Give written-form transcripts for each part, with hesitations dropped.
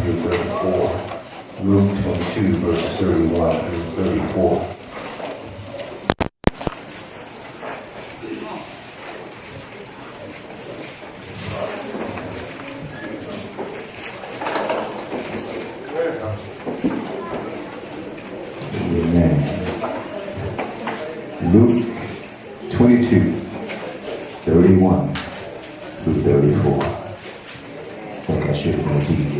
through 34. Luke 22, verses 31 through 34. Amen. Luke 22, 31 through 34. I think I should have been a DJ.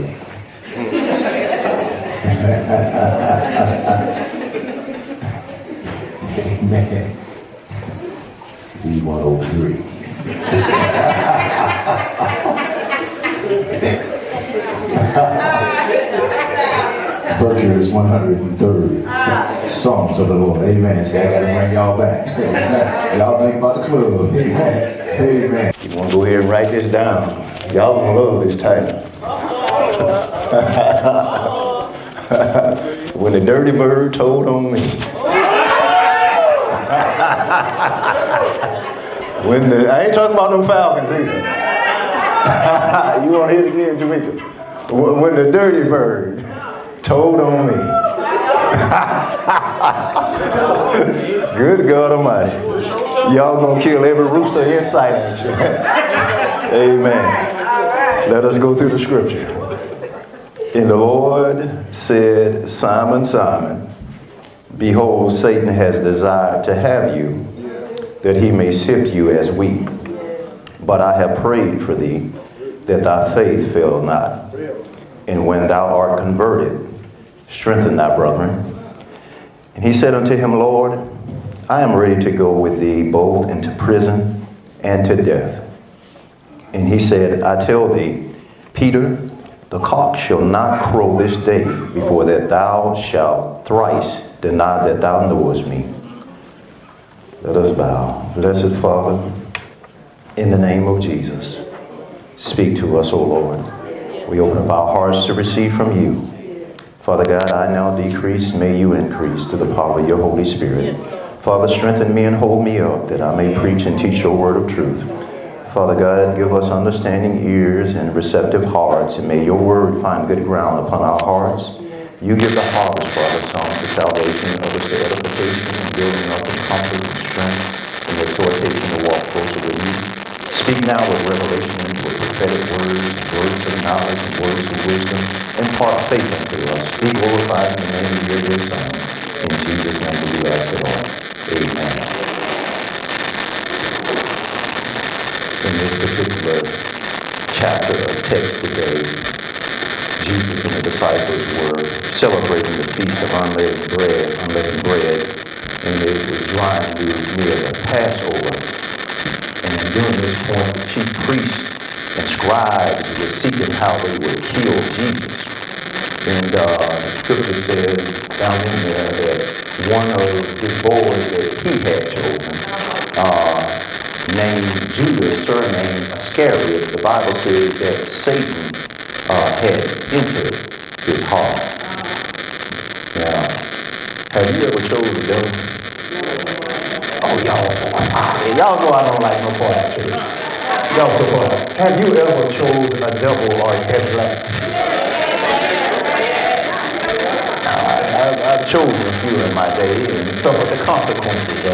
Amen. B103. Berkshire is 103rd Songs of the Lord. Amen. See, I got to bring y'all back. Y'all think about the club. Amen. Amen. You want to go ahead and write this down. Y'all going to love this title. When the dirty bird told on me. I ain't talking about no falcons either. You want to hear it again, Jamaica? When the dirty bird told on me. Good God Almighty. Y'all gonna kill every rooster in sight, ain't you? Amen. Let us go through the scripture. And the Lord said, Simon, Simon, behold, Satan has desired to have you, that he may sift you as wheat. But I have prayed for thee, that thy faith fail not. And when thou art converted, strengthen thy brethren. And he said unto him, Lord, I am ready to go with thee both into prison and to death. And he said, I tell thee, Peter, the cock shall not crow this day before that thou shalt thrice deny that thou knowest me. Let us bow. Blessed Father, in the name of Jesus, speak to us, O Lord. We open up our hearts to receive from you. Father God, I now decrease, may you increase through the power of your Holy Spirit. Father, strengthen me and hold me up that I may preach and teach your word of truth. Father God, give us understanding ears and receptive hearts, and may your word find good ground upon our hearts. You give the harvest, Father, songs of salvation, others to edification, and building up in comfort and strength, and the exhortation to walk closer with you. Speak now with revelation, with prophetic words, words of knowledge, and words of wisdom. Impart faith unto us. Be glorified in the name of your dear Son. In Jesus' name we ask it all. Amen. In this particular chapter of text today, Jesus and the disciples were celebrating the feast of unleavened bread, and they were drawing near the Passover. And during this point, the chief priests and scribes were seeking how they would kill Jesus. And the scripture says down in there that one of his boys that he had chosen, named Judas, surnamed Iscariot, the Bible says that Satan had entered his heart. Now, have you ever chosen the devil? Oh, y'all know I don't like no part of church. Y'all so far. Have you ever chose a devil or a black? I've chosen a few in my day and suffered the consequences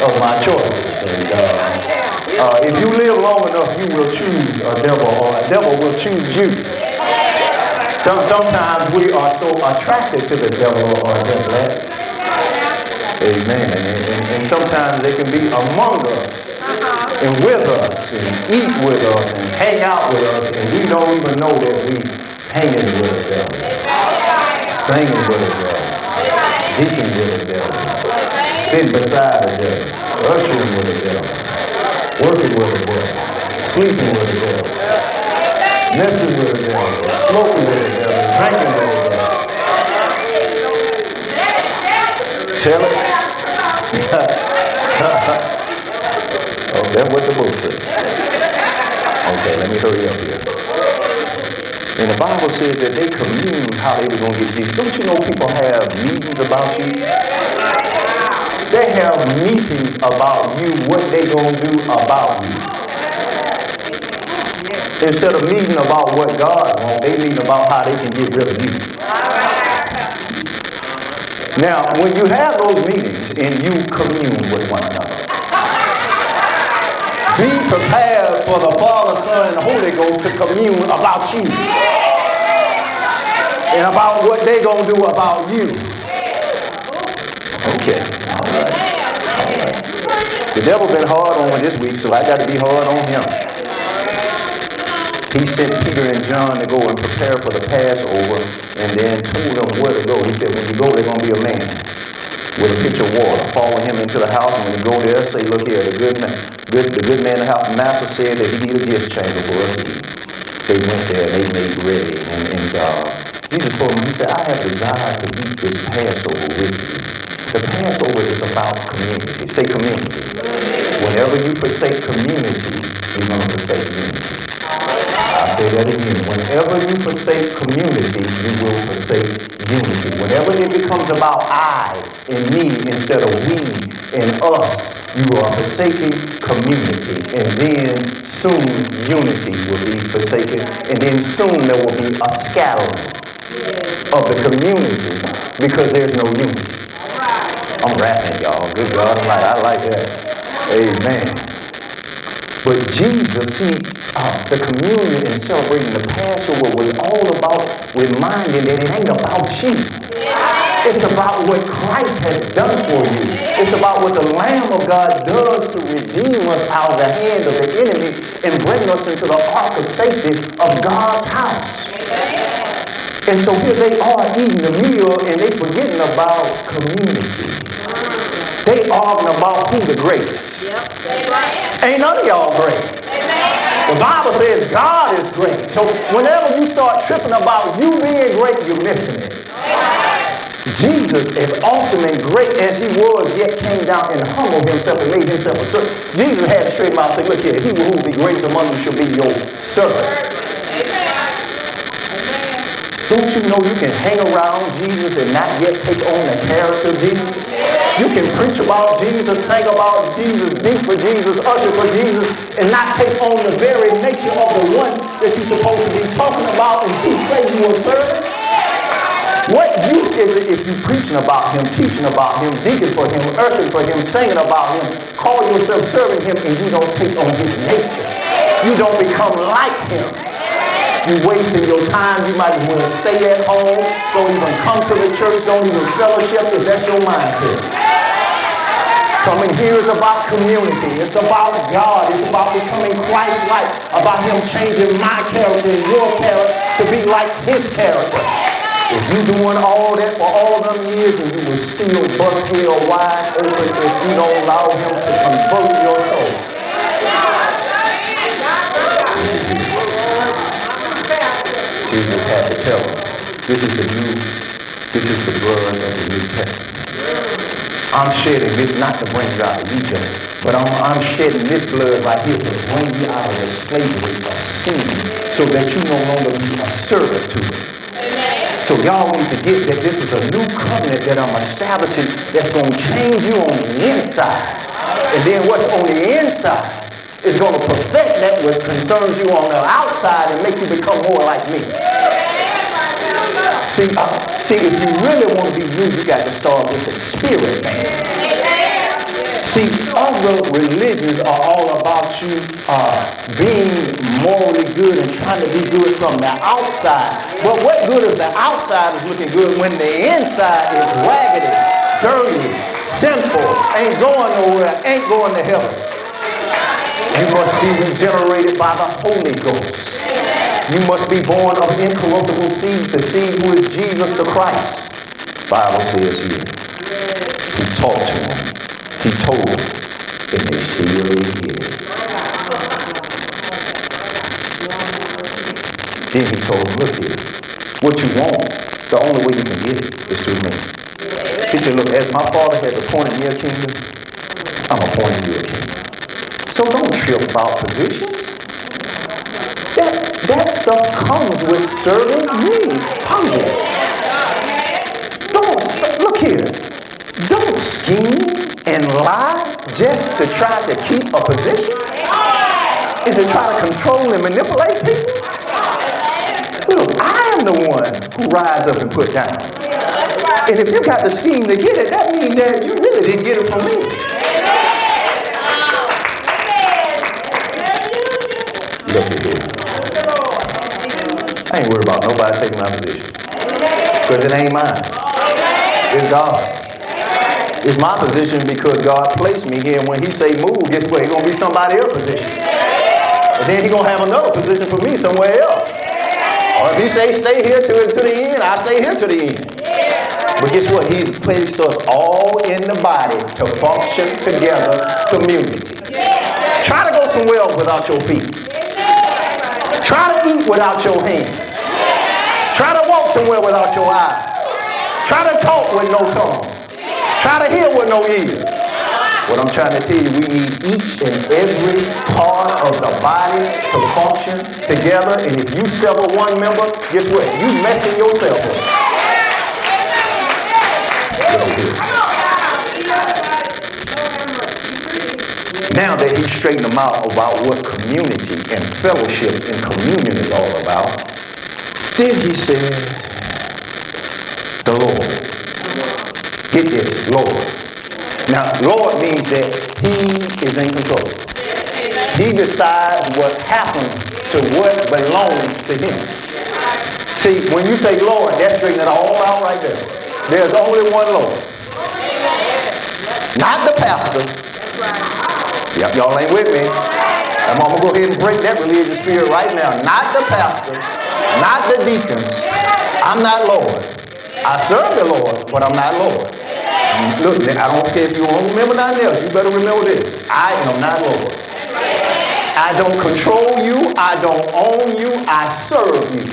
of my choices. And if you live long enough, you will choose a devil, or a devil will choose you. Sometimes we are so attracted to the devil or a devil. Amen. And sometimes they can be among us and with us and eat with us and hang out with us, and we don't even know that we hanging with the devil, singing with the devil, deacon with the devil, sitting beside the devil, ushering with the devil, working with the devil, sleeping with the devil, messing with the devil, smoking with the devil, drinking with the devil. Tell it. Oh, that's what the book says. Okay, let me hurry up here. And the Bible says that they communed how they were going to get Jesus. Don't you know people have meetings about you? They have meetings about you, what they going to do about you. Instead of meeting about what God wants, they meeting about how they can get rid of you. Now, when you have those meetings and you commune with one another, be prepared for the Father, Son, and Holy Ghost to commune about you and about what they're going to do about you. Okay, all right. The devil been hard on me this week, so I got to be hard on him. He sent Peter and John to go and prepare for the Passover, and then told them where to go. He said, when you go, there's going to be a man with a pitcher of water. Follow him into the house, and when you go there, say, look here, the good man in the house, the master said that he needed a gift chamber for us to eat. They went there, and they made ready, and Jesus told them, he said, I have desire to eat this Passover with you. The Passover is about community. Say community. Whenever you forsake community, you're going to forsake unity. I'll say that again. Whenever you forsake community, you will forsake unity. Whenever it becomes about I and me instead of we and us, you are forsaking community. And then soon unity will be forsaken. And then soon there will be a scattering of the community because there's no unity. I'm rapping, y'all. Good God, I like that. Amen. But Jesus, see, the communion and celebrating the Passover was all about reminding that it ain't about you. It's about what Christ has done for you. It's about what the Lamb of God does to redeem us out of the hand of the enemy and bring us into the ark of safety of God's house. And so here they are eating the meal and they forgetting about community. They arguing about who the greatest. Ain't none of y'all great. The Bible says God is great. So whenever you start tripping about you being great, you're missing it. Jesus, as awesome and great as he was, yet came down and humbled himself and made himself a servant. Jesus had to straighten out and say, look here, he who will be greatest among you shall be your servant. Don't you know you can hang around Jesus and not yet take on the character of Jesus? You can preach about Jesus, sing about Jesus, be for Jesus, usher for Jesus, and not take on the very nature of the one that you're supposed to be talking about and keep saying you are serving. What use is it if you're preaching about him, teaching about him, deacon for him, ushering for him, singing about him, call yourself serving him, and you don't take on his nature? You don't become like him. You wasting your time. You might as well stay at home. Don't even come to the church. Don't even fellowship if that's your mindset. Coming here is about community. It's about God. It's about becoming Christ-like. About him changing my character and your character to be like his character. If you're doing all that for all them years and you will still bust hell wide open if you don't allow him to convert your soul. Jesus had to tell them, this is the blood of the New Testament. I'm shedding this not to bring you out of Egypt, but I'm shedding this blood right here to bring you out of the slavery of sin so that you no longer be a servant to it. So y'all need to get that this is a new covenant that I'm establishing that's going to change you on the inside. And then what's on the inside is going to perfect that which concerns you on the outside and make you become more like me. See, if you really want to be new, you got to start with the spirit, man. See, other religions are all about you being morally good and trying to be good from the outside. But what good is the outside is looking good when the inside is raggedy, dirty, sinful, ain't going nowhere, ain't going to heaven? You must be regenerated by the Holy Ghost. You must be born of incorruptible seed, the seed who is Jesus the Christ. Bible says here, he talked to him. He told them, and they still didn't get it. Then he told them, look here, what you want, the only way you can get it is through me. He said, look, as my Father has appointed me a kingdom, I'm appointing you a kingdom. So don't trip about positions. That stuff comes with serving me. Humbly. Look here. Don't scheme and lie just to try to keep a position. is to try to control and manipulate people. Look, I am the one who rise up and put down. And if you got the scheme to get it, that means that you really didn't get it from me. Look at here. I ain't worried about nobody taking my position. Because it ain't mine. It's God. It's my position because God placed me here. And when he say move, guess what? It's going to be somebody else's position. And then he's going to have another position for me somewhere else. Or if he say stay here to the end, I stay here to the end. But guess what? He's placed us all in the body to function together, community. Try to go somewhere else without your feet. Try to eat without your hands. Try to walk somewhere without your eyes. Try to talk with no tongue. Try to hear with no ears. What I'm trying to tell you, we need each and every part of the body to function together. And if you sever one member, guess what? You messing yourself up. Now that he straightened them out about what community and fellowship and communion is all about, then he said, the Lord. Get this, Lord. Now, Lord means that he is in control. He decides what happens to what belongs to him. See, when you say Lord, that's straightening it all out right there. There's only one Lord. Not the pastor. Yep, y'all ain't with me. I'm going to go ahead and break that religious spirit right now. Not the pastor. Not the deacon. I'm not Lord. I serve the Lord, but I'm not Lord. Look, I don't care if you don't remember nothing else. You better remember this. I am not Lord. I don't control you. I don't own you. I serve you.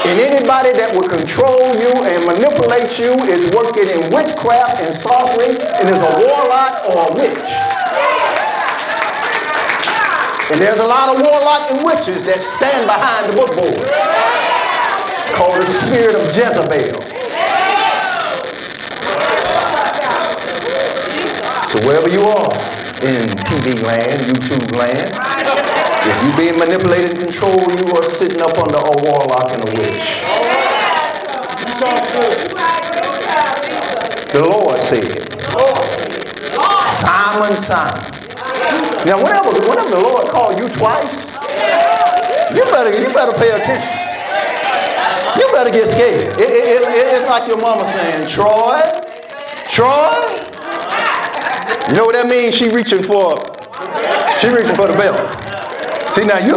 And anybody that will control you and manipulate you is working in witchcraft and sorcery and is a warlock or a witch. And there's a lot of warlocks and witches that stand behind the bookboard called the spirit of Jezebel. So wherever you are in TV land, YouTube land, if you're being manipulated and controlled, you are sitting up under a warlock and a witch. The Lord said, Simon, Simon. Now whenever the Lord called you twice, you better pay attention. You better get scared. It's like your mama saying, Troy. You know what that means? She reaching for the belt. See, now you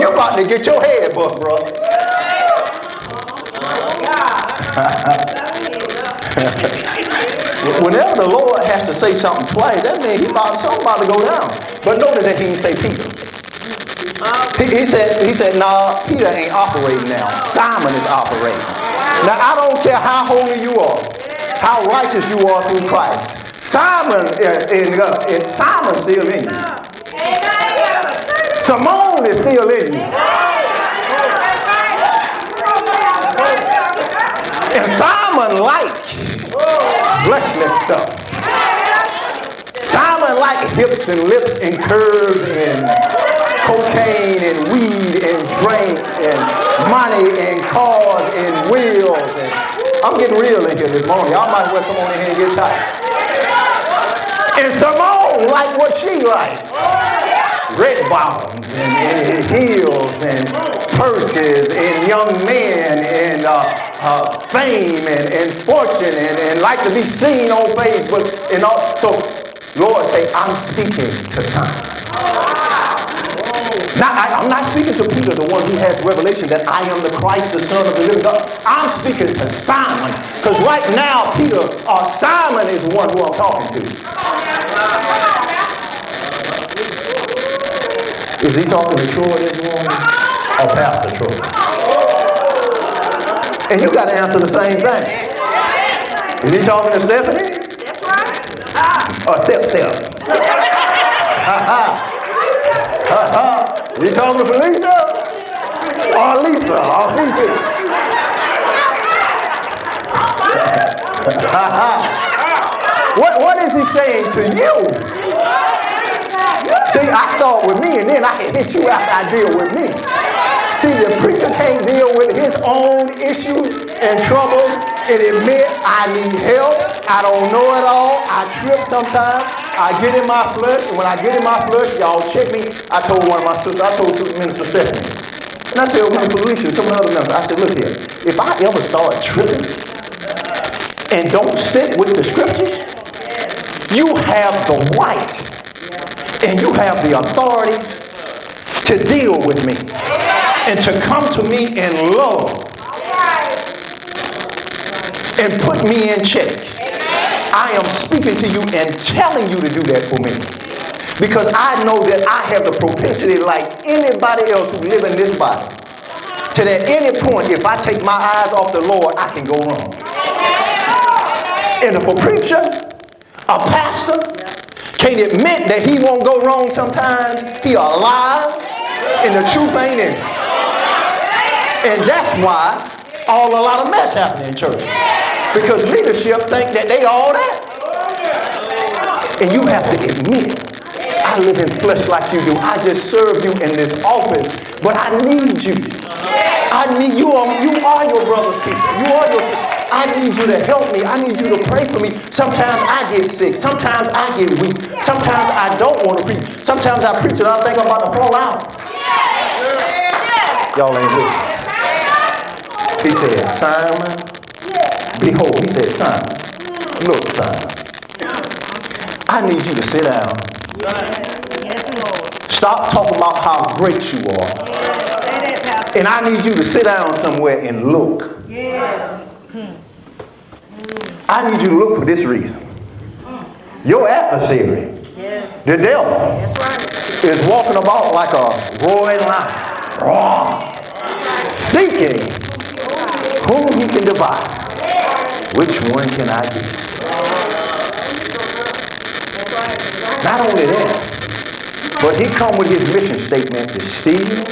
about to get your head bust, bro. Whenever the Lord has to say something twice, that means something about to go down. But notice that he didn't say Peter. He said, nah, Peter ain't operating now. Simon is operating. Now, I don't care how holy you are, how righteous you are through Christ. Simon's still in you. Simone is still in you. And Simon fleshly stuff. Simon hips and lips and curves and cocaine and weed and drink and money and cars and wheels. And I'm getting real in here this morning. Y'all might as well come on in here and get tired. And Simone like what she like. Red bottoms and heels and purses and young men and fame and fortune and like to be seen on Facebook and all. So Lord say, I'm speaking to Simon. Now, I'm not speaking to Peter, the one who has revelation that I am the Christ, the Son of the living God. I'm speaking to Simon. Because right now, Simon is the one who I'm talking to. Is he talking to Troy this morning? Or Pastor Troy? And you got to answer the same thing. Is he talking to Stephanie? That's right. Or Step? Is he talking to Felicia? Or Lisa? Or Fifi? What is he saying to you? See, I start with me, and then I can hit you after I deal with me. See, the preacher can't deal with his own issues and troubles and admit I need help. I don't know it all. I trip sometimes. I get in my flesh, and when I get in my flesh, y'all check me. I told one of my sisters, I told Minister Stephanie, and I tell Minister Felicia and some of the other members, I said, look here, if I ever start tripping and don't stick with the scriptures, you have the right and you have the authority to deal with me and to come to me in love and put me in check. I am speaking to you and telling you to do that for me. Because I know that I have the propensity, like anybody else who live in this body, to that any point, if I take my eyes off the Lord, I can go wrong. And if a preacher, a pastor, can't admit that he won't go wrong sometimes, he alive, and the truth ain't in him. And that's why a lot of mess happening in church. Because leadership think that they all that. And you have to admit, I live in flesh like you do. I just serve you in this office, but I need you. I need you. You are your brother's keeper. You are your. I need you to help me. I need you to pray for me. Sometimes I get sick. Sometimes I get weak. Sometimes I don't want to preach. Sometimes I preach and I think I'm about to fall out. Y'all ain't listening. He said, Simon, behold, he said, Simon, look, Simon, I need you to sit down. Stop talking about how great you are. And I need you to sit down somewhere and look. I need you to look for this reason. Your adversary, the devil, is walking about like a roaring lion, seeking whom he can divide. Which one can I be? Not only that, but he come with his mission statement to steal,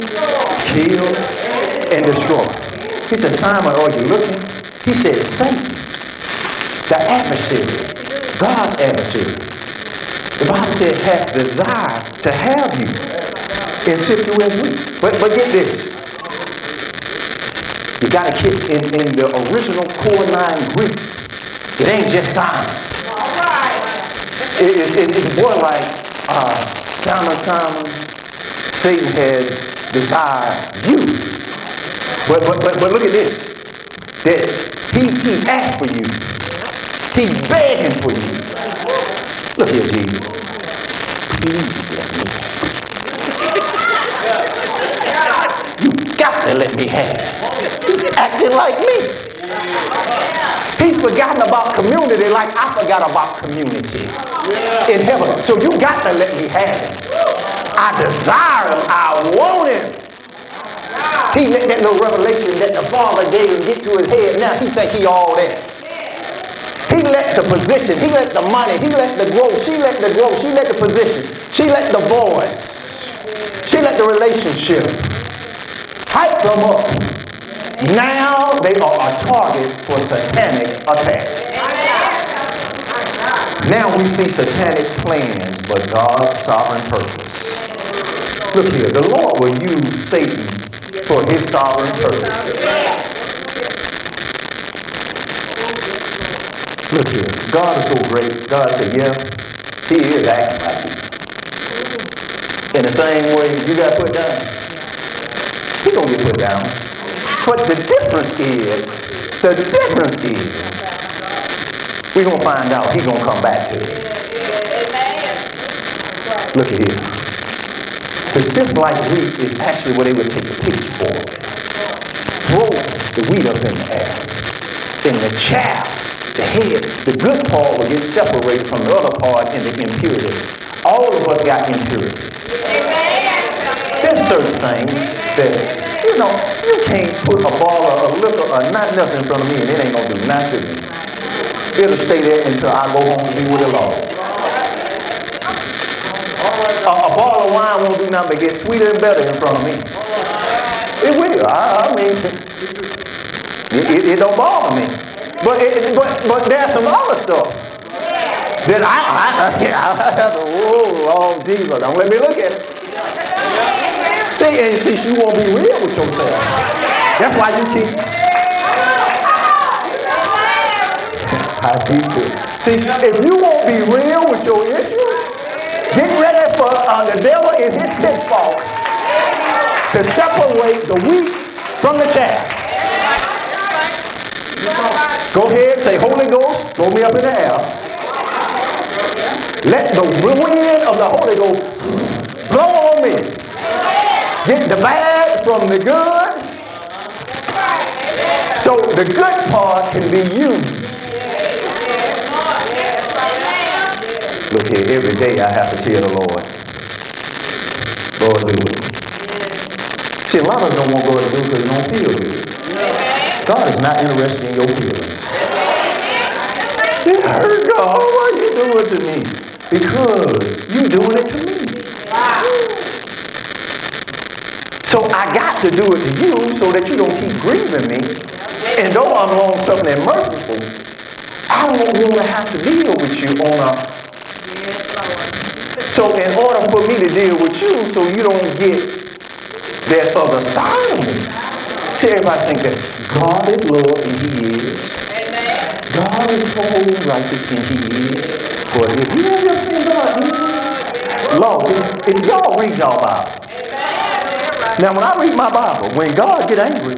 kill, and destroy. He said, Simon, are you looking? He said, Satan, the adversary, God's adversary. The Bible said, hath desire to have you and sift you as wheat. But get this. You got to keep in the original core 9 Greek. It ain't just Simon. It's more like Simon, Simon, Satan has desired you. But look at this. That he asked for you. He's begging for you. Look here, Jesus. Please let me have. You got to let me have. He's acting like me. He's forgotten about community like I forgot about community in heaven. So you got to let me have him. I desire him. I want him. He let that little revelation that the Father gave him get to his head. Now he think he all that. He let the position, he let the money, he let the growth, she let the growth, she let the position, she let the voice, she let the relationship hype them up. Now they are a target for satanic attack. Now we see satanic plans, but God's sovereign purpose. Look here, the Lord will use Satan for his sovereign purpose. Look here, God is so great. God said, yeah, he is acting like you. In the same way you got put down, he gonna get put down. But the difference is, we're gonna find out he gonna come back to it. Look at here. The sift like wheat is actually what they would take a pitchfork, throw the wheat up in the air, in the chaff. The head, the good part will get separated from the other part in the impurity. All of us got impurity. There's certain things that, you can't put a ball of liquor or not nothing in front of me and it ain't going to do nothing to me. It'll stay there until I go home to be with the Lord. A ball of wine won't do nothing but get sweeter and better in front of me. It will. I mean, it don't bother me. But there's some other stuff Then I have to, oh, Jesus, don't let me look at it. See, and see, you won't be real with yourself. That's why you keep. How do you do? See, if you won't be real with your issues, get ready for the devil in his pitfall to separate the wheat from the chaff. Go ahead and say, Holy Ghost, throw me up in the air. Let the wind of the Holy Ghost blow on me. Get the bad from the good. So the good part can be used. Look here, every day I have to tell the Lord, Lord, do it. See, a lot of us don't want God to do it because you don't feel good. God is not interested in your feelings. It hurt, God. Why are you doing it to me? Because you're doing it to me. So I got to do it to you so that you don't keep grieving me. And though I'm long-suffering and merciful, I don't want to have to deal with you on a... So in order for me to deal with you so you don't get that other side of me. See, everybody think that God is love and he is. God is holy and righteous and he is. But if you ever think God, Lord, if y'all read y'all Bible. Now when I read my Bible, when God get angry,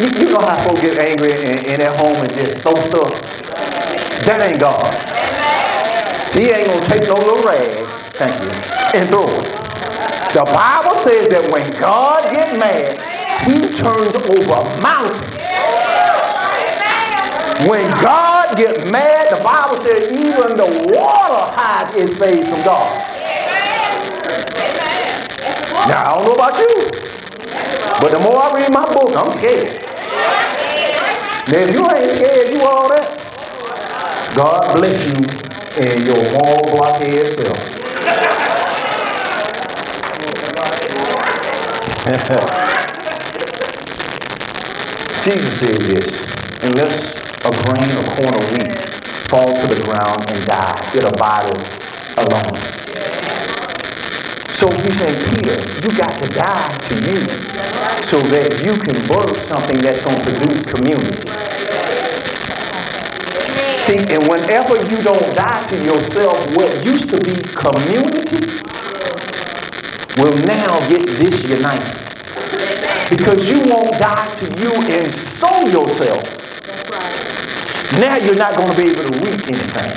you know how folks get angry in their home and just throw stuff. That ain't God. He ain't gonna take no little rag, thank you, and throw it. The Bible says that when God gets mad, he turns over mountains. When God gets mad, the Bible says even the water hides its face from God. Now, I don't know about you, but the more I read my book, I'm scared. Now, if you ain't scared, you all that, God bless you and your moral blockhead self. Jesus said this, unless a grain or corn of wheat fall to the ground and die, it abideth alone. So he's saying, Peter, you got to die to you so that you can birth something that's going to produce community. See, and whenever you don't die to yourself, what used to be community will now get disunited. Because you won't die to you and sow yourself. Now you're not going to be able to reap anything.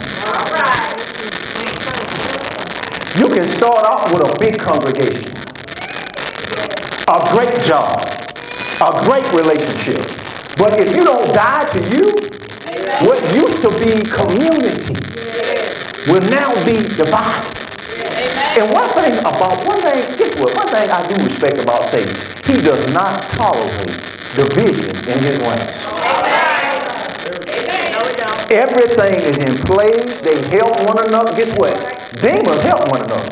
You can start off with a big congregation, a great job, a great relationship. But if you don't die to you, what used to be community will now be divided. And one thing I do respect about Satan, he does not tolerate division in his ranks. Everything is in place. They help one another. Guess what? Demons help one another.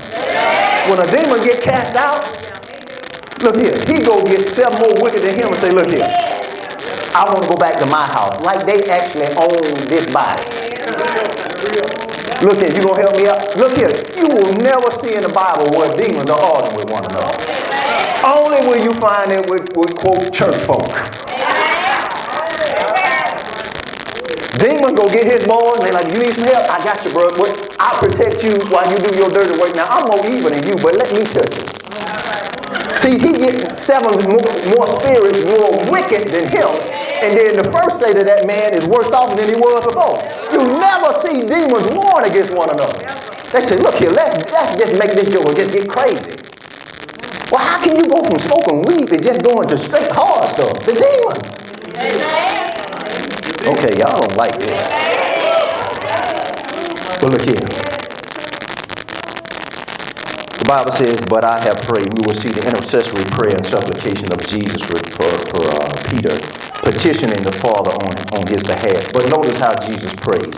When a demon get cast out, look here, he go get 7 more wicked than him and say, look here, I want to go back to my house. Like they actually own this body. Look here, you going to help me out? Look here, you will never see in the Bible where demons are arguing with one another. Only will you find it with quote, church folk. Demon go get his boys and they like, you need some help? I got you, bro. I'll protect you while you do your dirty work. Now, I'm more evil than you, but let me touch you. See, he gets 7 more spirits more wicked than him. And then the first state of that man is worse off than he was before. You never see demons warn against one another. They say, look here, let's just make this joke just get crazy. Well, how can you go from smoking weed to just going to straight hard stuff? The demons. Okay, y'all don't like this. But look here. The Bible says, but I have prayed. We will see the intercessory prayer and supplication of Jesus for Peter, petitioning the Father on his behalf. But notice how Jesus prays.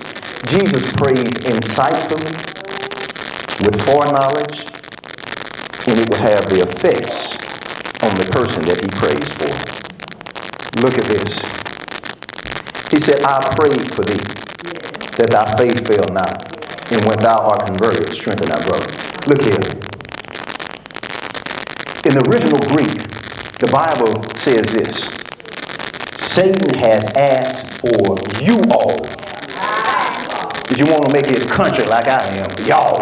Jesus prays insightfully, with foreknowledge, and it will have the effects on the person that he prays for. Look at this. He said, I prayed for thee, that thy faith fail not. And when thou art converted, strengthen thy brother. Look here. In the original Greek, the Bible says this. Satan has asked for you all. If you want to make it country like I am, y'all.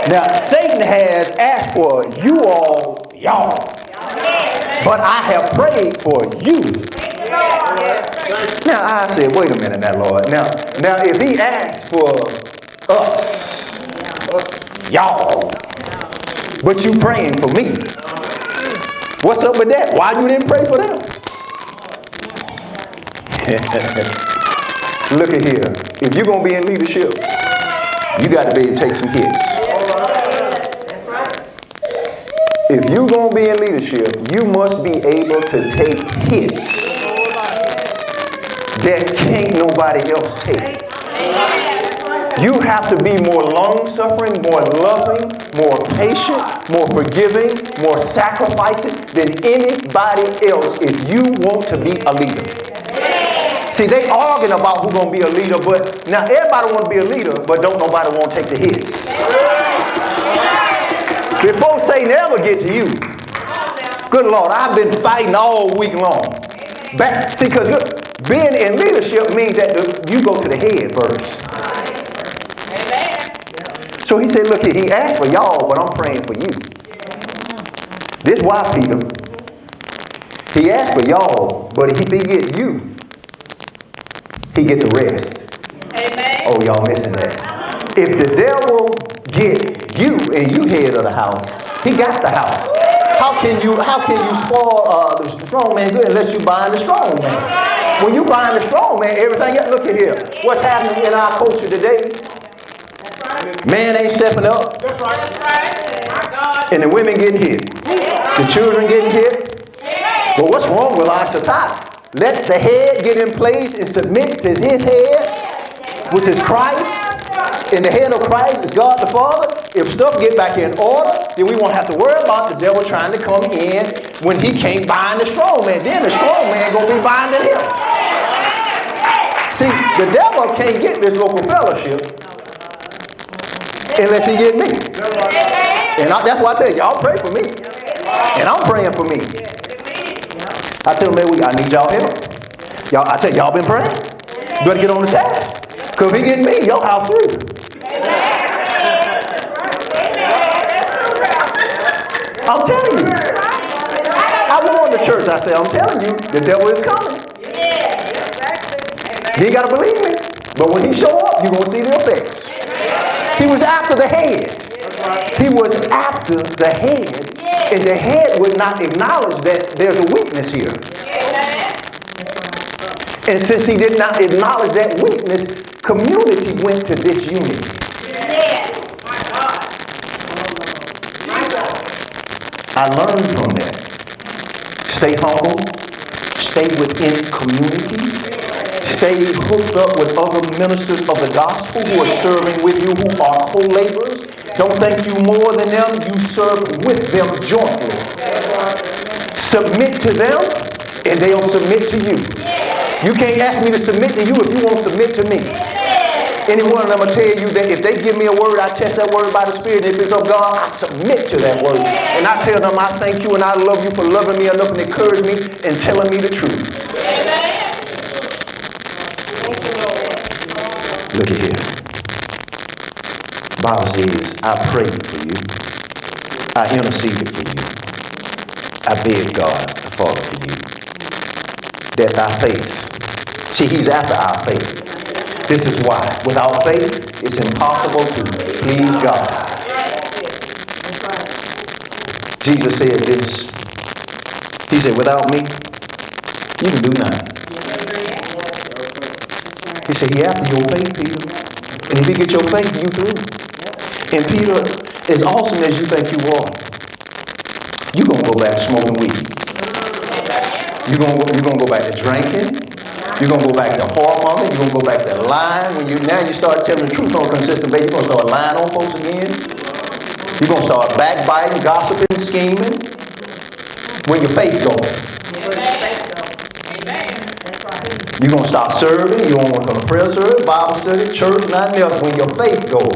Now, Satan has asked for you all, y'all. But I have prayed for you. Now, I said, wait a minute now, Lord. Now, if he asked for us, y'all, but you praying for me, what's up with that? Why you didn't pray for them? Look at here. If you're going to be in leadership, you got to be able to take some hits. If you're going to be in leadership, you must be able to take hits that can't nobody else take. You have to be more long-suffering, more loving, more patient, more forgiving, more sacrificing than anybody else if you want to be a leader. See, they arguing about who's going to be a leader, but now everybody want to be a leader, but don't nobody want to take the hits. Before Satan ever get to you, good Lord, I've been fighting all week long. See, because being in leadership means that you go to the head first. So he said, look here, he asked for y'all, but I'm praying for you. This why, Peter. He asked for y'all, but if he get you, he get the rest. Amen. Oh, y'all missing that. If the devil get you and you head of the house, he got the house. How can you spoil the strong man good unless you bind the strong man? When you bind the strong man, everything else, look at here. What's happening in our culture today? Man ain't stepping up. That's right. And the women getting hit. The children getting hit. But what's wrong with our society? Let the head get in place and submit to his head, which is Christ. And the head of Christ is God the Father. If stuff get back in order, then we won't have to worry about the devil trying to come in when he can't bind the strong man. Then the strong man going to be binding him. See, the devil can't get this local fellowship unless he get me. And that's why I tell you, y'all pray for me. And I'm praying for me. I tell them every week, I need y'all help. I tell y'all been praying? You better get on the task. Because if he get me, your house through. I'm telling you. I warned the church. I said, I'm telling you, the devil is coming. You ain't got to believe me. But when he show up, you're going to see the effects. He was after the head. He was after the head. And the head would not acknowledge that there's a weakness here. And since he did not acknowledge that weakness, community went to disunity. I learned from that. Stay humble. Stay within community. Stay hooked up with other ministers of the gospel who are serving with you, who are co-laborers. Don't think you more than them. You serve with them jointly. Submit to them, and they'll submit to you. You can't ask me to submit to you if you won't submit to me. Any one of them will tell you that if they give me a word, I test that word by the Spirit. And if it's of God, I submit to that word. And I tell them I thank you and I love you for loving me enough and encouraging me and telling me the truth. Look at here. The Bible says, I prayed for you. I interceded for you. I beg God the Father for you. That thy faith. See, he's after our faith. This is why. Without faith, it's impossible to please God. Jesus said this. He said, without me, you can do nothing. He said, he after your faith, Peter. And if he get your faith, you through. And Peter, as awesome as you think you are, you're going to go back to smoking weed. You're going to go back to drinking. You're going to go back to whoremongering. You're going to go back to lying. Now you start telling the truth on a consistent basis, you're going to start lying on folks again. You're going to start backbiting, gossiping, scheming. Where your faith goes. You're going to stop serving. You don't want to come to prayer service, Bible study, church, nothing else when your faith goes.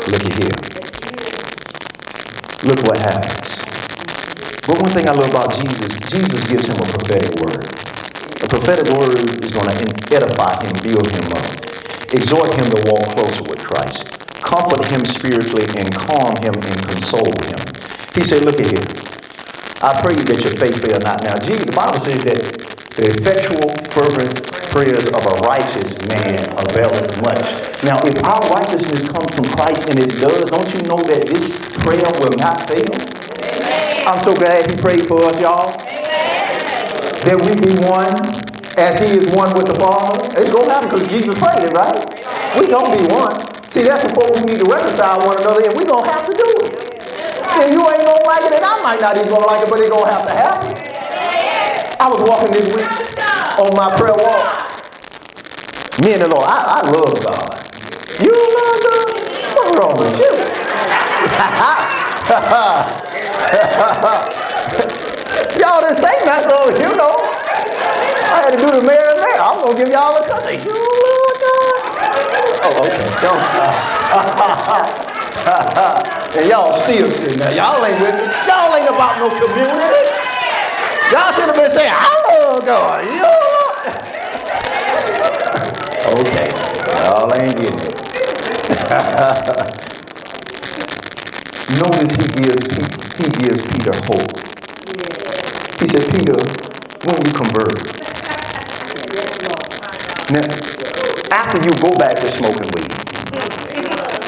Look at here. Look what happens. But one thing I love about Jesus, Jesus gives him a prophetic word. A prophetic word is going to edify him, build him up, exhort him to walk closer with Christ, comfort him spiritually, and calm him and console him. He said, look at here. I pray that your faith fail not. Now, Jesus, the Bible says that the effectual, fervent prayers of a righteous man availeth much. Now, if our righteousness comes from Christ, and it does, don't you know that this prayer will not fail? Amen. I'm so glad he prayed for us, y'all. Amen. That we be one as he is one with the Father. It's going to happen because Jesus prayed it, right? Amen. We don't be one. See, that's before we need to reconcile one another, and we're going to have to do it. And you ain't going to like it, and I might not even going to like it, but it's going to have to happen. I was walking this week on my prayer walk. Me and the Lord, I love God. You love God? What's wrong with you? Y'all didn't say nothing, so you know. I had to do the Mary Mary. I'm going to give y'all a cousin. You love God? Oh, okay. And y'all still sitting there. Y'all ain't with me. Y'all ain't about no community. Y'all should have been saying, I love God. You love. Okay. Y'all ain't getting it. Notice he gives Peter hope. He said, Peter, when you convert. Now, after you go back to smoking weed,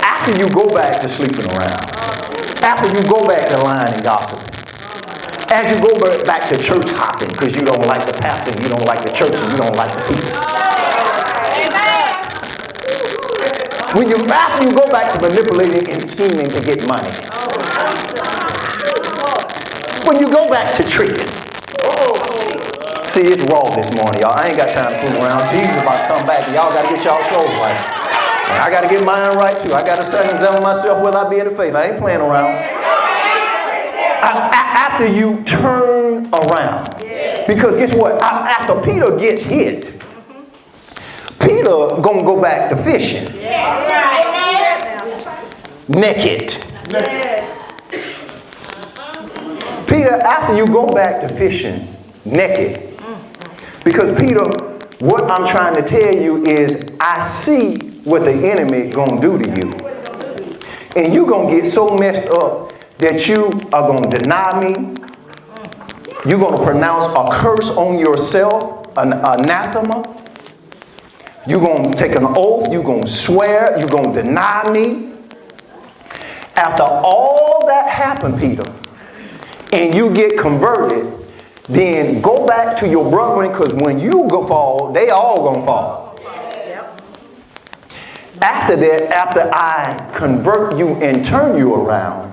after you go back to sleeping around, after you go back to lying and gossiping, as you go back to church hopping because you don't like the pastor, and you don't like the church, and you don't like the people. After you go back to manipulating and scheming to get money. When you go back to tricking. See, it's raw this morning, y'all. I ain't got time to fool around. Jesus about to come back, and y'all got to get y'all souls right. And I got to get mine right, too. I got to examine myself whether I be in the faith. I ain't playing around. After you turn around. Because guess what? After Peter gets hit, Peter going to go back to fishing. Naked. Peter, after you go back to fishing naked, because Peter, what I'm trying to tell you is I see what the enemy going to do to you. And you're going to get so messed up that you are going to deny me. You're going to pronounce a curse on yourself, an anathema. You're going to take an oath. You're going to swear. You're going to deny me. After all that happened, Peter, and you get converted, then go back to your brethren, because when you go fall, they all going to fall. After that, after I convert you and turn you around,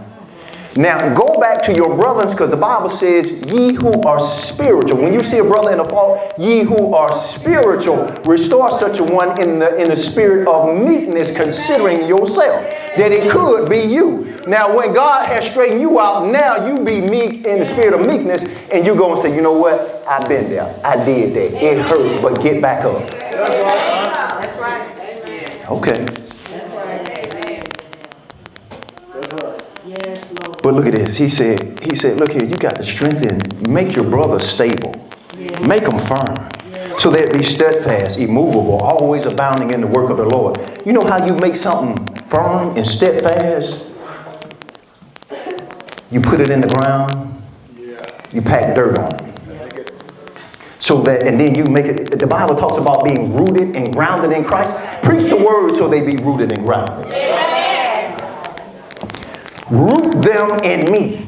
now go back to your brothers, because the Bible says, ye who are spiritual. When you see a brother in the fault, ye who are spiritual, restore such a one in the spirit of meekness, considering yourself, that it could be you. Now, when God has straightened you out, now you be meek in the spirit of meekness, and you go and say, you know what? I've been there. I did that. It hurt, but get back up. That's right. Okay. But look at this. He said, look here, you got to strengthen, make your brothers stable. Make them firm. So they'd be steadfast, immovable, always abounding in the work of the Lord. You know how you make something firm and steadfast? You put it in the ground. You pack dirt on it. So that, and then you make it, the Bible talks about being rooted and grounded in Christ. Preach the word so they be rooted and grounded. Root them in me.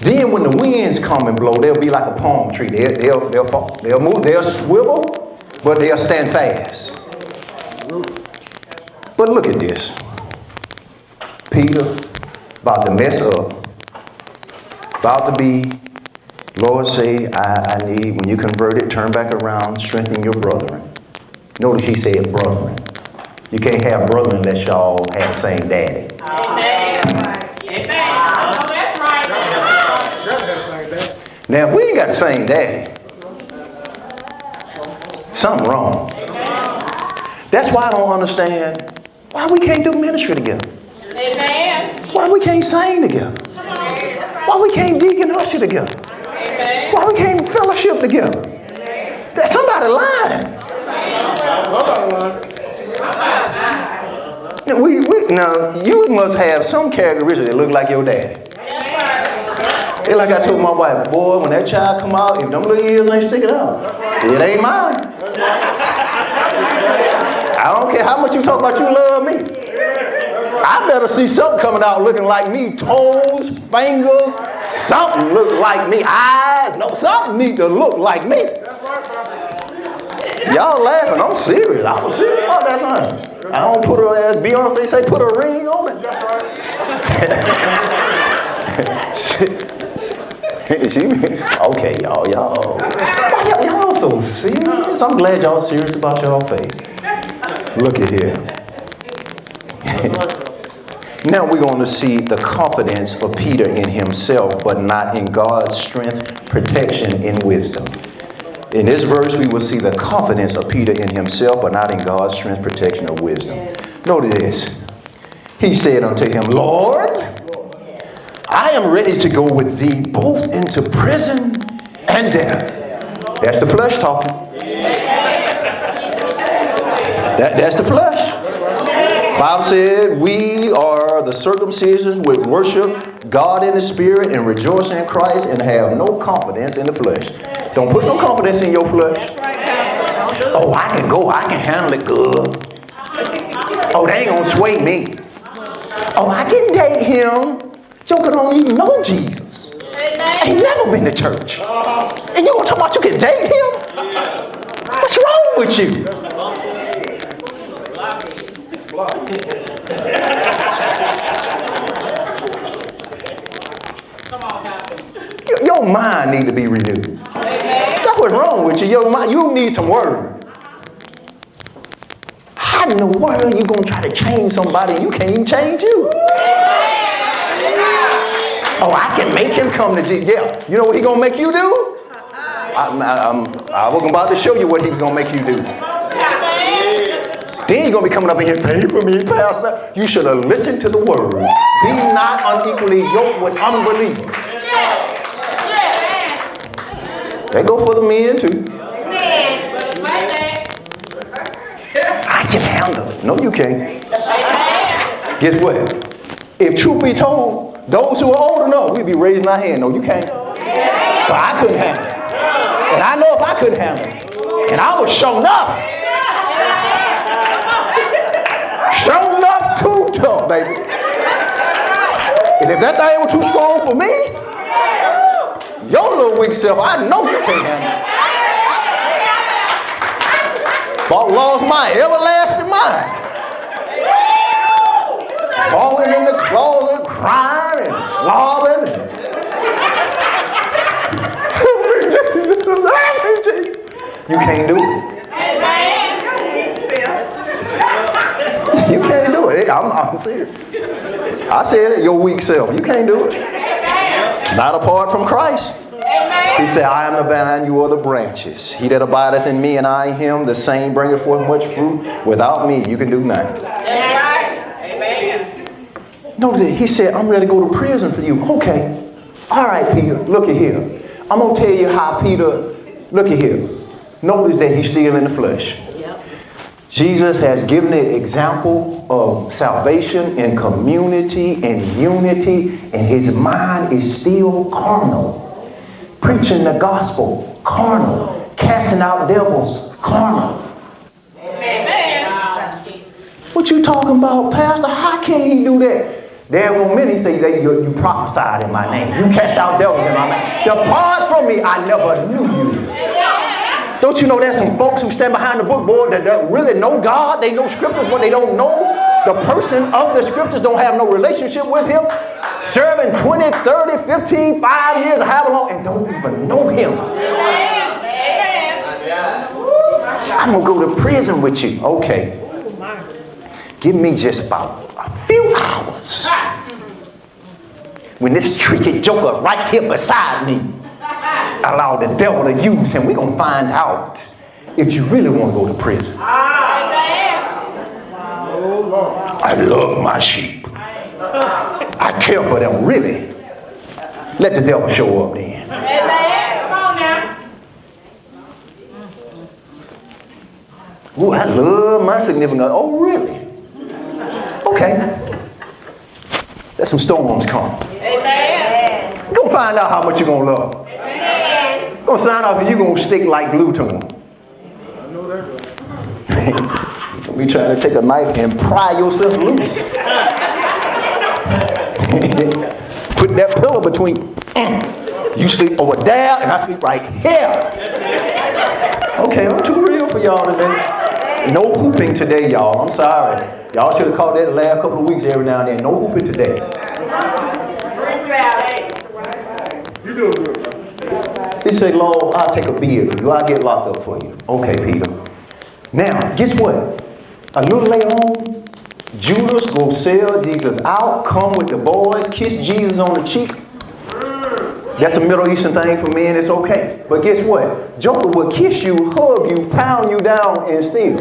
Then when the winds come and blow, they'll be like a palm tree. They'll fall. They'll move. They'll swivel, but they'll stand fast. But look at this. Peter, about to mess up. About to be, Lord say, I need, when you convert it, turn back around, strengthen your brethren. Notice he said brethren. You can't have brethren unless y'all have the same daddy. Amen. Now, if we ain't got the same daddy, something wrong. That's why I don't understand why we can't do ministry together. Amen. Why we can't sing together. Why we can't deacon usher together. Amen. Why we can't fellowship together. There's somebody lying. Now, you must have some characteristics that look like your daddy. It's like I told my wife, boy, when that child come out, if them little ears ain't sticking out, it ain't mine. I don't care how much you talk about you love me. I better see something coming out looking like me. Toes, fingers, something look like me. Eyes, no, something need to look like me. Y'all laughing, I'm serious. I was serious about that time. I don't put her, as Beyonce say, put a ring on it. Okay, y'all. Why y'all so serious? I'm glad y'all serious about y'all faith. Look at here. Now we're going to see the confidence of Peter in himself, but not in God's strength, protection, and wisdom. In this verse, we will see the confidence of Peter in himself, but not in God's strength, protection, or wisdom. Notice this. He said unto him, Lord, I am ready to go with thee both into prison and death. That's the flesh talking. That's the flesh. Bible said we are the circumcision which worship God in the spirit and rejoice in Christ and have no confidence in the flesh. Don't put no confidence in your flesh. Oh, I can go. I can handle it good. Oh, they ain't going to sway me. Oh, I can date him. Joker don't even know Jesus. Ain't never been to church. And you going to talk about you can date him? What's wrong with you? Your mind need to be renewed. That's what's wrong with you. Your mind, you need some word. How in the world are you going to try to change somebody and you can't even change you? Oh, I can make him come to Jesus. Yeah. You know what he's going to make you do? I was about to show you what he was going to make you do. Then he's going to be coming up in here, pay for me, Pastor. You should have listened to the word. Be not unequally yoked with unbelievers. They go for the men too. I can handle it. No, you can't. Guess what? If truth be told, those who are old enough, we'd be raising our hand. No, you can't. But I couldn't handle it. And I know if I couldn't handle it. And I was shown up. Shown up too tough, baby. And if that thing was too strong for me, your little weak self, I know you can't handle it. About lost my everlasting mind. Falling in the closet, crying and slobbing. You can't do it. You can't do it. I'm serious. I said it, your weak self. You can't do it. Not apart from Christ. He said, I am the vine, you are the branches. He that abideth in me and I in him, the same bringeth forth much fruit. Without me, you can do nothing. Notice it. He said, I'm ready to go to prison for you. Okay. All right, Peter, look at here. I'm going to tell you how Peter, look at here. Notice that he's still in the flesh. Jesus has given an example of salvation and community and unity, and his mind is still carnal. Preaching the gospel, carnal. Casting out devils, carnal. Amen. What you talking about, Pastor? How can he do that? There were many say that you prophesied in my name. You cast out devils in my name. Depart from me, I never knew you. Don't you know there's some folks who stand behind the book board that really know God? They know scriptures, but they don't know the person of the scriptures, don't have no relationship with him, serving 20, 30, 15, 5 years, or however long, and don't even know him. I'm going to go to prison with you. Okay. Give me just about a few hours. When this tricky joker right here beside me allow the devil to use him. We're going to find out if you really want to go to prison. I love my sheep. I care for them, really. Let the devil show up then. Come on now. Ooh, I love my significant other. Oh, really? Okay. Let some storms come. You're going to find out how much you're going to love. You're going to find out if you're going to stick like glue to them. We trying to take a knife and pry yourself loose. Put that pillow between. You sleep over there and I sleep right here. Okay, I'm too real for y'all today. No hooping today, y'all. I'm sorry. Y'all should have caught that the last couple of weeks every now and then. No hooping today. You do good. He said, Lord, I'll take a beer for you. I'll get locked up for you. Okay, Peter. Now, guess what? A little later on, Judas go sell Jesus out, come with the boys, kiss Jesus on the cheek. That's a Middle Eastern thing for men, it's okay. But guess what? Joker will kiss you, hug you, pound you down, and steal.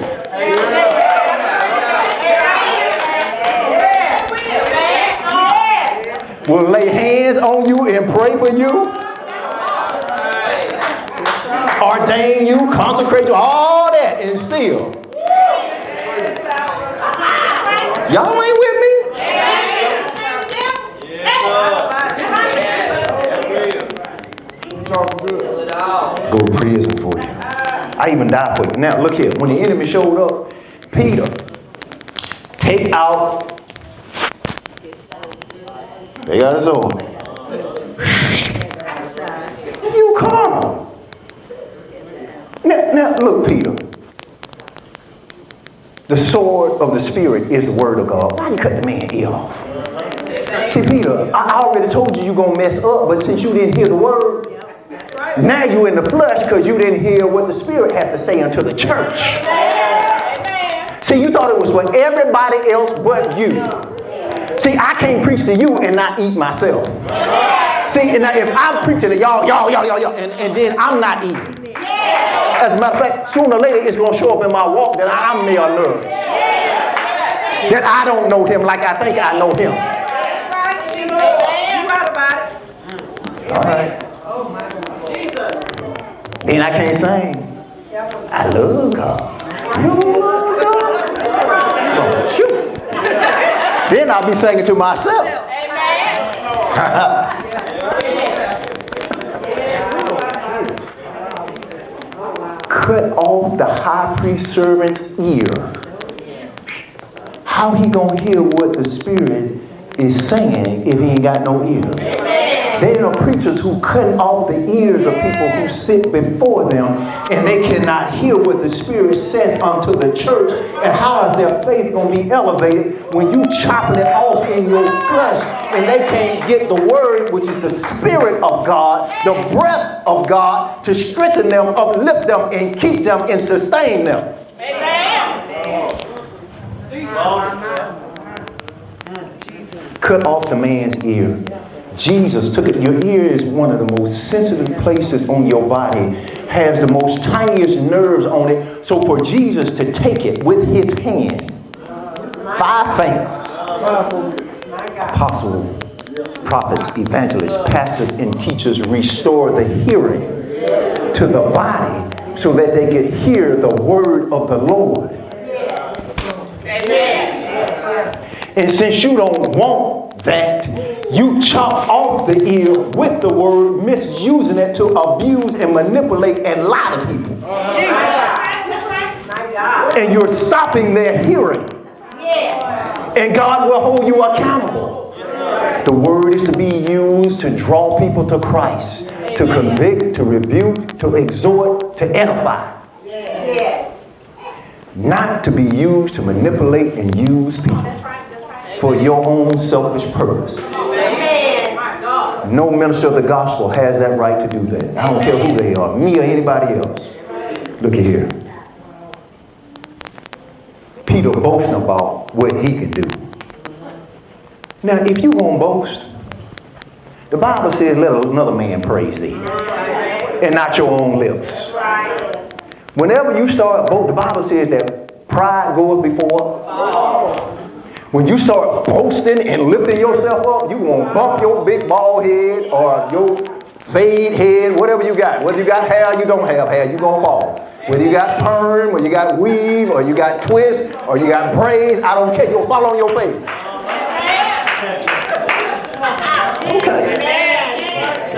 Will lay hands on you and pray for you. Ordain you, consecrate you, all that, and steal. Y'all ain't with me? Go to prison for you. I even die for you. Now look here. When the enemy showed up, Peter, take out. They got his own. You come. Now look, Peter. The sword of the Spirit is the word of God. Why you cut the man ear off? See, Peter, I already told you you're going to mess up, but since you didn't hear the word, now you're in the flesh because you didn't hear what the Spirit had to say unto the church. See, you thought it was for everybody else but you. See, I can't preach to you and not eat myself. See, and if I'm preaching to y'all, and then I'm not eating. As a matter of fact, sooner or later it's going to show up in my walk that I'm malnourished. That I don't know him like I think I know him. All right. And I can't sing. I love God. You love God? Oh, shoot. Then I'll be singing to myself. Cut off the high priest servant's ear. How he gonna hear what the Spirit is saying if he ain't got no ear? There are preachers who cut off the ears of people who sit before them, and they cannot hear what the Spirit said unto the church. And how is their faith going to be elevated when you chopping it off in your flesh and they can't get the word, which is the Spirit of God, the breath of God, to strengthen them, uplift them, and keep them and sustain them? Amen. Cut off the man's ear. Jesus took it. Your ear is one of the most sensitive places on your body, has the most tiniest nerves on it. So for Jesus to take it with his hand, 5 fingers, apostles, prophets, evangelists, pastors, and teachers restore the hearing to the body so that they can hear the word of the Lord. And since you don't want that, you chop off the ear with the word, misusing it to abuse and manipulate and lie to people. And you're stopping their hearing. And God will hold you accountable. The word is to be used to draw people to Christ, to convict, to rebuke, to exhort, to edify. Not to be used to manipulate and use people for your own selfish purposes. No minister of the gospel has that right to do that. I don't care who they are, me or anybody else. Look at here. Peter boasting about what he can do. Now, if you're going to boast, the Bible says, let another man praise thee. and not your own lips. Whenever you start, the Bible says that pride goeth before. When you start boasting and lifting yourself up, you won't bump your big bald head or your fade head, whatever you got. Whether you got hair, you don't have hair, you're going to fall. Whether you got perm, or you got weave, or you got twist, or you got braids, I don't care. You'll fall on your face. Okay.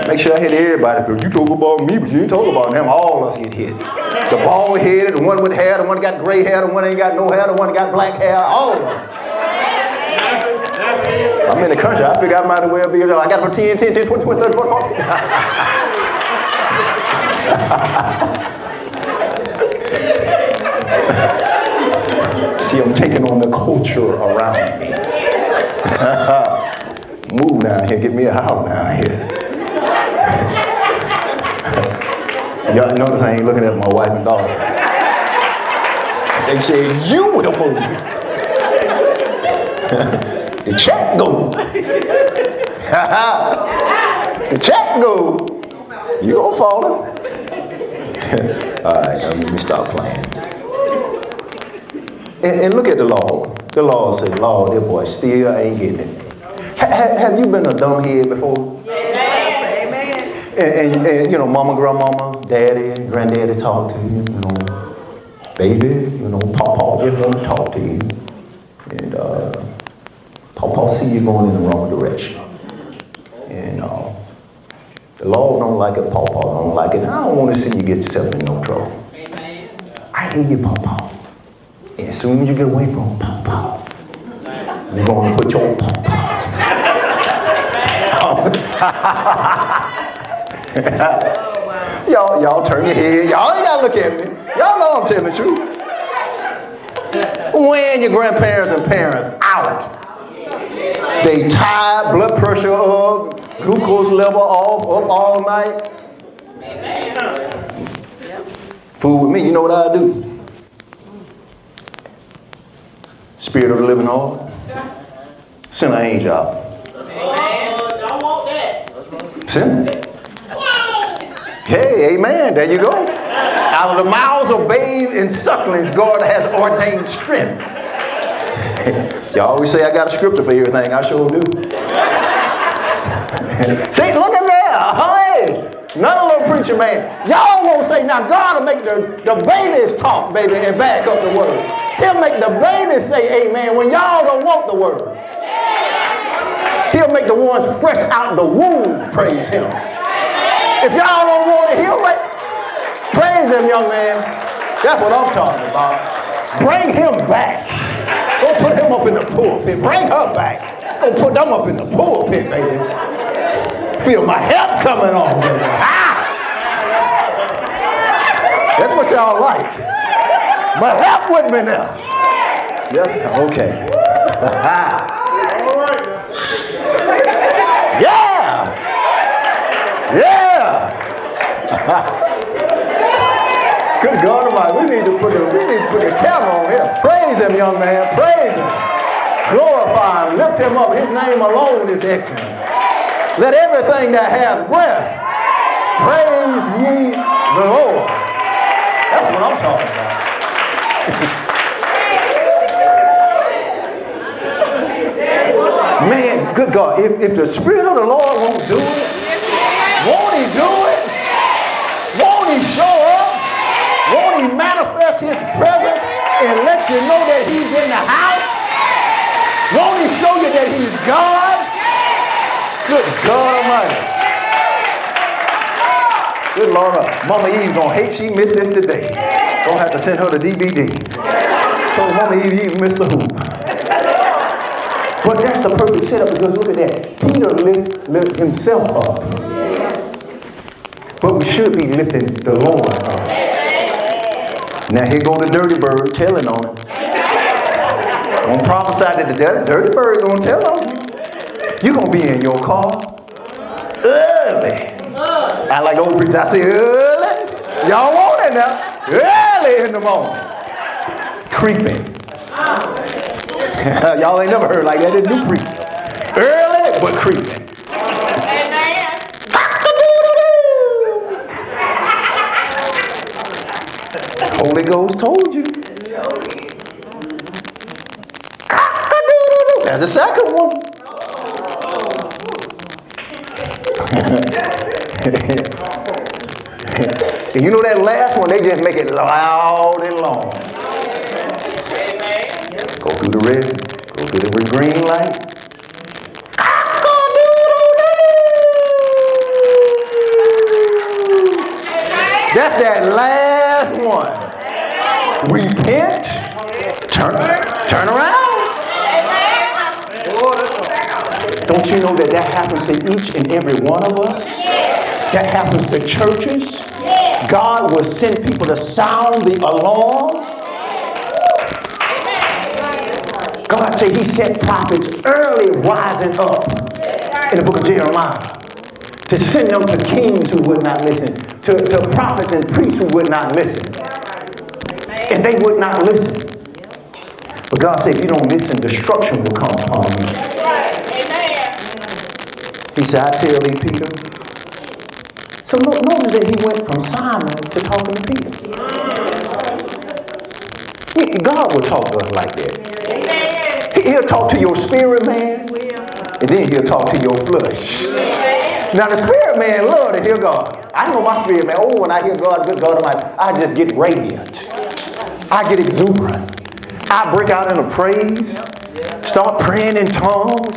Make sure I hit everybody, because you talk about me, but you ain't talking about them. All of us get hit. The bald headed, the one with hair, the one got gray hair, the one ain't got no hair, the one got black hair, all of us. I'm in the country. I figure I might as well be. I got for 10, 20, 30, 40. See, I'm taking on the culture around me. Move down here. Get me a house down here. Y'all notice I ain't looking at my wife and daughter. They said, you would have moved. The check go. The check go. You gonna fall. All right, now let me stop playing. And look at the law. The law said, Lord, that boy still ain't getting it. Have you been a dumbhead before? Amen. And you know, mama, grandmama, daddy, granddaddy talk to you, you know, baby, you know, papa just want to talk to you. And papa see you going in the wrong direction. And the Lord don't like it, papa don't like it. I don't want to see you get yourself in no trouble. Amen. I hear you, papa. And as soon as you get away from papa, you're going to put your papa. Y'all turn your head. Y'all ain't gotta look at me. Y'all know I'm telling the truth. When your grandparents and parents out, they tired, blood pressure up, glucose level off, up all night. Fool with me, you know what I do? Spirit of the living Lord, send an angel out. Send it. Hey, amen. There you go. Out of the mouths of babes and sucklings, God has ordained strength. Y'all always say I got a scripture for everything. I sure do. See, look at there. Hey, another little preacher man. Y'all won't say, now God will make the babies talk, baby, and back up the word. He'll make the babies say amen when y'all don't want the word. He'll make the ones fresh out the womb praise him. If y'all don't want it, he'll praise him, young man. That's what I'm talking about. Bring him back. Go put him up in the pulpit. Bring her back. Go put them up in the pulpit, baby. Feel my help coming on, baby. Ah! That's what y'all like. But help with me now. Yes, okay. Yeah! Yeah! Good God Almighty, we need to put the camera on him. Praise him, young man. Praise him. Glorify him. Lift him up. His name alone is excellent. Let everything that has breath praise ye the Lord. That's what I'm talking about. Man, good God, if the Spirit of the Lord won't do it, won't he do it? Won't he show up? Won't he manifest his presence and let you know that he's in the house? Won't he show you that he's God? Good God Almighty. Good Lord, Mama Eve gonna hate she missed this today. Gonna have to send her the DVD. So Mama Eve missed the hoop. But that's the perfect setup, because look at that. Peter lift himself up. But we should be lifting the Lord up. Now here go the dirty bird telling on it. Don't prophesy that the dirty bird gonna tell on you. You're gonna be in your car early. I like old preachers, I say early. Y'all want it now. Early in the morning. Creeping. Y'all ain't never heard like that in new preaching. Early but creeping. Holy Ghost told you. That's the second one. And you know that last one, they just make it loud and long. Go through the red, go through the green light. That's that last one. Repent, turn around. Don't you know that happens to each and every one of us? That happens to churches. God will send people to sound the alarm. God said he set prophets early rising up in the book of Jeremiah to send them to kings who would not listen, to prophets and priests who would not listen. And they would not listen. But God said, if you don't listen, destruction will come upon you. He said, I tell thee, Peter. So notice that he went from Simon to talking to Peter. God will talk to us like that. He'll talk to your spirit man, and then he'll talk to your flesh. Now the spirit man loves to hear God. I know my spirit man, when I hear God, good God Almighty, I just get radiant. I get exuberant. I break out into praise, start praying in tongues,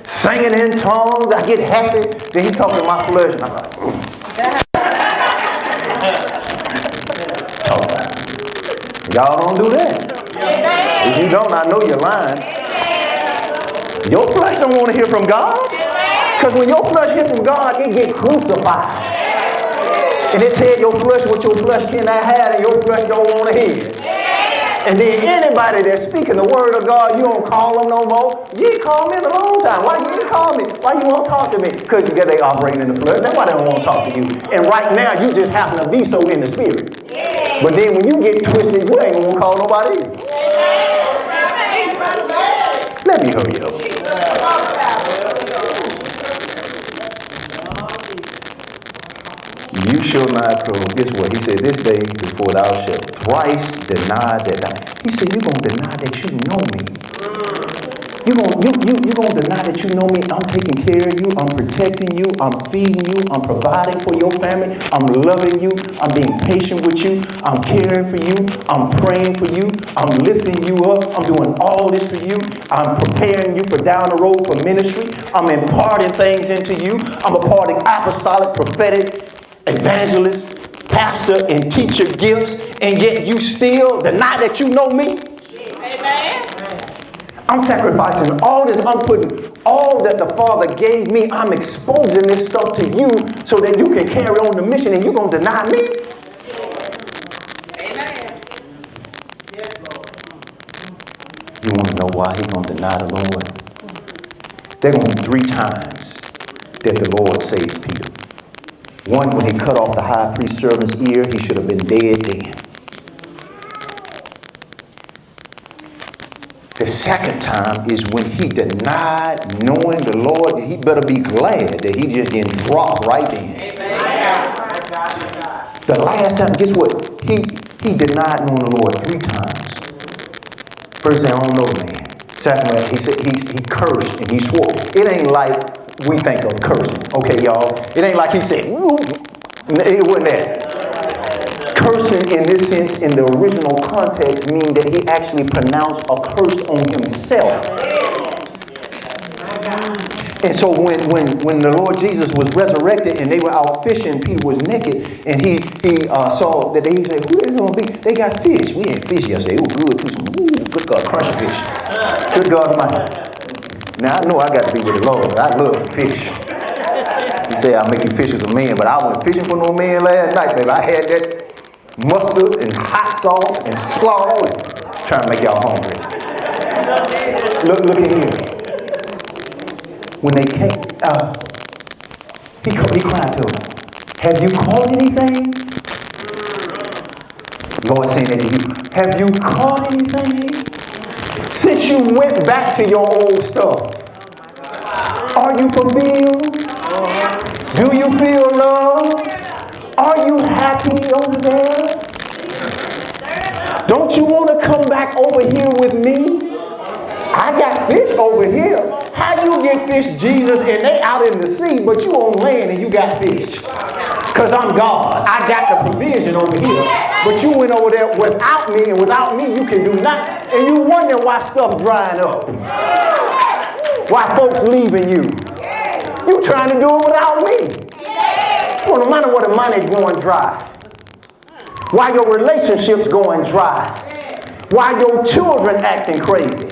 singing in tongues. I get happy. Then he talks to my flesh, and I'm like, y'all don't do that. If you don't, I know you're lying. Your flesh don't want to hear from God. Because when your flesh hears from God, it gets crucified. And it tells your flesh what your flesh cannot have and your flesh don't want to hear. And then anybody that's speaking the word of God, you don't call them no more. You ain't called me in a long time. Why you didn't call me? Why you won't talk to me? Because they operating in the flesh. That's why they don't want to talk to you. And right now, you just happen to be so in the spirit. But then when you get twisted, you ain't going to call nobody either. Let me hurry up. You shall not go. Guess what? He said, this day before thou shalt thrice deny that he said, you're going to deny that you know me. You're going to deny that you know me. I'm taking care of you. I'm protecting you. I'm feeding you. I'm providing for your family. I'm loving you. I'm being patient with you. I'm caring for you. I'm praying for you. I'm lifting you up. I'm doing all this for you. I'm preparing you for down the road for ministry. I'm imparting things into you. I'm imparting apostolic, prophetic, evangelist, pastor, and teacher gifts, and yet you still deny that you know me? Amen. I'm sacrificing all this. I'm putting all that the Father gave me. I'm exposing this stuff to you so that you can carry on the mission, and you're going to deny me? Amen. Yes, Lord. You want to know why he's going to deny the Lord? There are going to be 3 times that the Lord saves Peter. One, when he cut off the high priest servant's ear, he should have been dead then. The second time is when he denied knowing the Lord. He better be glad that he just didn't drop right then. Amen. The last time, guess what? He denied knowing the Lord 3 times. First thing, I don't know, man. Second one, he said he cursed and he swore. It ain't like we think of cursing. Okay, y'all? It ain't like he said, woo. It wasn't that. Cursing in this sense, in the original context, means that he actually pronounced a curse on himself. And so when the Lord Jesus was resurrected and they were out fishing, Peter was naked, and he saw that he said, who is it going to be? They got fish. We had fish yesterday. It was good too. Good God, crunchy fish. Good God Almighty. Now, I know I got to be with the Lord. I love to fish. He said, I'll make you fish as a man, but I went fishing for no man last night, baby. I had that mustard and hot sauce and slaw and trying to make y'all hungry. Look at here. When they came, he cried to them, have you caught anything? Lord saying that to you, have you caught anything? Since you went back to your old stuff, are you fulfilled? Do you feel love? Are you happy over there? Don't you want to come back over here with me? I got fish over here. How you get fish, Jesus, and they out in the sea, but you on land and you got fish? Because I'm God. I got the provision over here. But you went over there without me, and without me you can do nothing. And you wonder why stuff's drying up. Why folks leaving you. You trying to do it without me. It don't matter what the money's going dry. Why your relationship's going dry. Why your children acting crazy.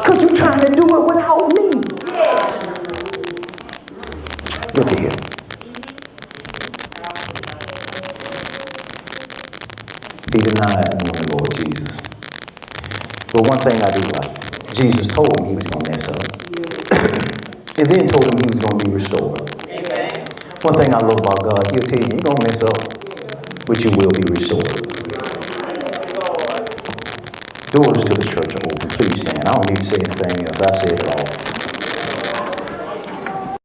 Because you're trying to do it without me. Look at here. He denied knowing the Lord Jesus. But one thing I do like, Jesus told him he was going to mess up. And then told him he was going to be restored. Amen. One thing I love about God, he'll tell you, you're going to mess up, but you will be restored. Doors to the church are open. Please stand. I don't need to say anything else. I said it all.